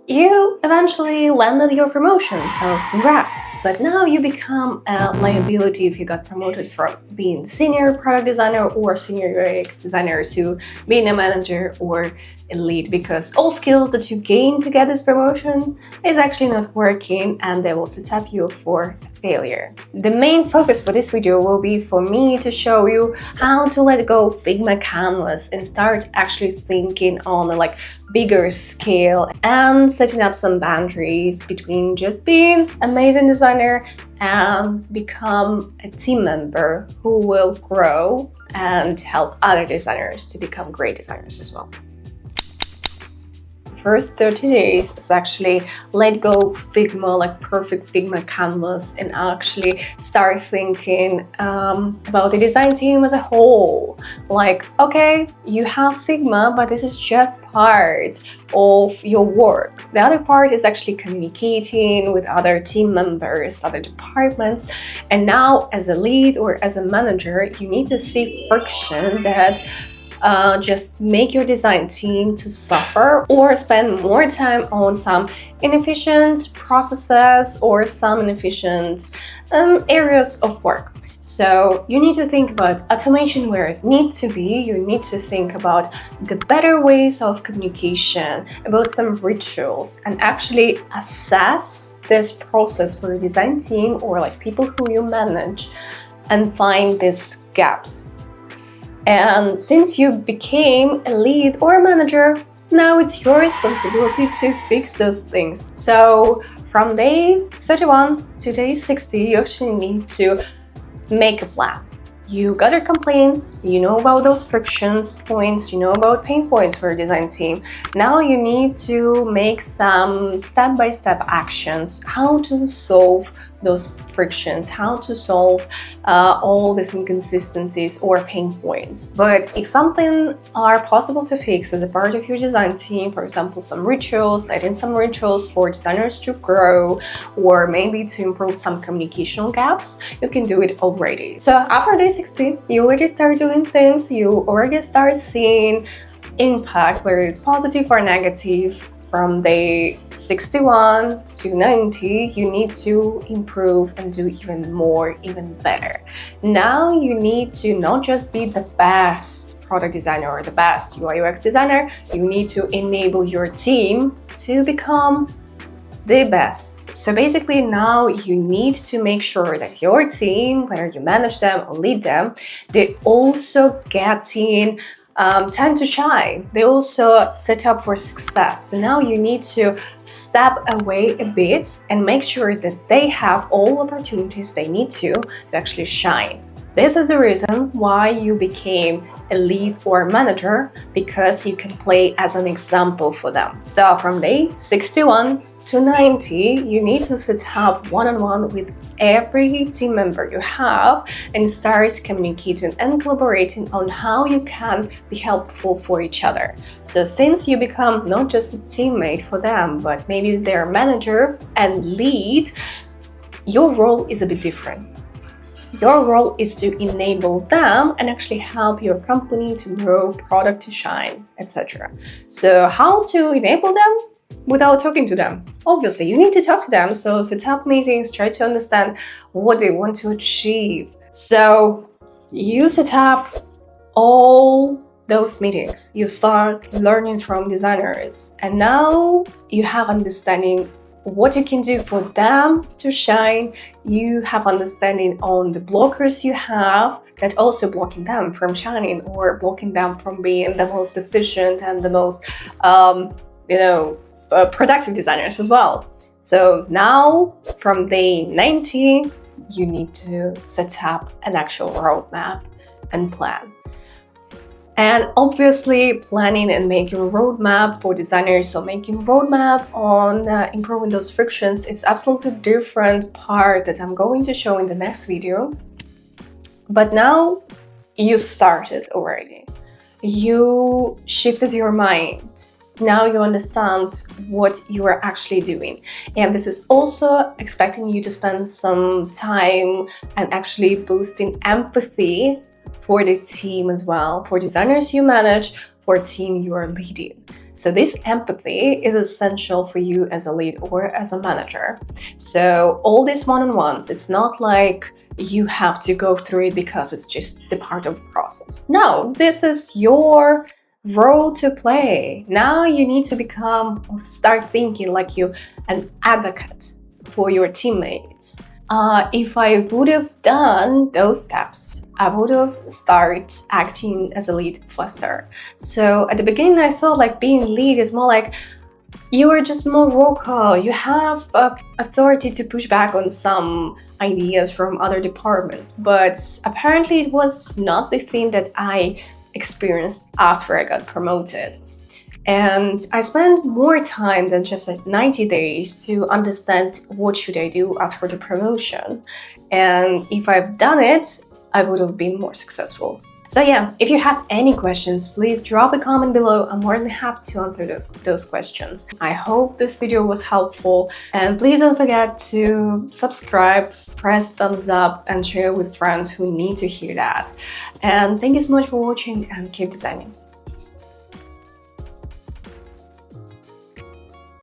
You eventually landed your promotion, so congrats. But now you become a liability if you got promoted from being senior product designer or senior UX designer to being a manager or a lead, because all skills that you gain to get this promotion is actually not working and they will set up you for failure. The main focus for this video will be for me to show you how to let go of Figma canvas and start actually thinking on a bigger scale and setting up some boundaries between just being an amazing designer and become a team member who will grow and help other designers to become great designers as well. First 30 days is actually let go Figma, like perfect Figma canvas, and actually start thinking about the design team as a whole. Like, okay, you have Figma, but this is just part of your work. The other part is actually communicating with other team members, other departments. And now as a lead or as a manager, you need to see friction that just make your design team to suffer or spend more time on some inefficient processes or some inefficient areas of work. So you need to think about automation where it needs to be. You need to think about the better ways of communication, about some rituals, and actually assess this process for your design team or like people who you manage and find these gaps. And since you became a lead or a manager, now it's your responsibility to fix those things. So from day 31 to day 60, you actually need to make a plan. You gather complaints, you know about those frictions points, you know about pain points for your design team. Now you need to make some step-by-step actions, how to solve those frictions, how to solve all these inconsistencies or pain points. But if something are possible to fix as a part of your design team, for example, some rituals, adding some rituals for designers to grow, or maybe to improve some communication gaps, you can do it already. So after day 60, you already start doing things, you already start seeing impact, whether it's positive or negative. From day 61 to 90, you need to improve and do even more, even better. Now you need to not just be the best product designer or the best UI UX designer, you need to enable your team to become the best. So basically now you need to make sure that your team, whether you manage them or lead them, they also getting time to shine. They also set up for success. So now you need to step away a bit and make sure that they have all opportunities they need to actually shine. This is the reason why you became a lead or manager, because you can play as an example for them. So from day 61 to 90, you need to set up one-on-one with every team member you have and start communicating and collaborating on how you can be helpful for each other. So since you become not just a teammate for them, but maybe their manager and lead, your role is a bit different. Your role is to enable them and actually help your company to grow, product to shine, etc. So how to enable them? Without talking to them. Obviously, you need to talk to them, so set up meetings, try to understand what they want to achieve. So you set up all those meetings, you start learning from designers, and now you have understanding what you can do for them to shine. You have understanding on the blockers you have that also blocking them from shining or blocking them from being the most efficient and the most productive designers as well. So now from day 90, you need to set up an actual roadmap and plan. And obviously planning and making a roadmap for designers, so making roadmap on improving those frictions, it's absolutely different part that I'm going to show in the next video. But now you started already. You shifted your mind. Now you understand what you are actually doing. And this is also expecting you to spend some time and actually boosting empathy for the team as well, for designers you manage, for team you are leading. So this empathy is essential for you as a lead or as a manager. So all these one-on-ones, it's not like you have to go through it because it's just the part of the process. No, this is your role to play. Now you need to start thinking like you an advocate for your teammates. If I would have done those steps, I would have started acting as a lead faster. So at the beginning, I thought like being lead is more like you are just more vocal. You have authority to push back on some ideas from other departments. But apparently, it was not the thing that I experienced after I got promoted. And I spent more time than just like 90 days to understand what should I do after the promotion. And if I've done it, I would have been more successful. So yeah, if you have any questions, please drop a comment below. I'm more than happy to answer those questions. I hope this video was helpful, and please don't forget to subscribe, press thumbs up, and share with friends who need to hear that. And thank you so much for watching, and keep designing.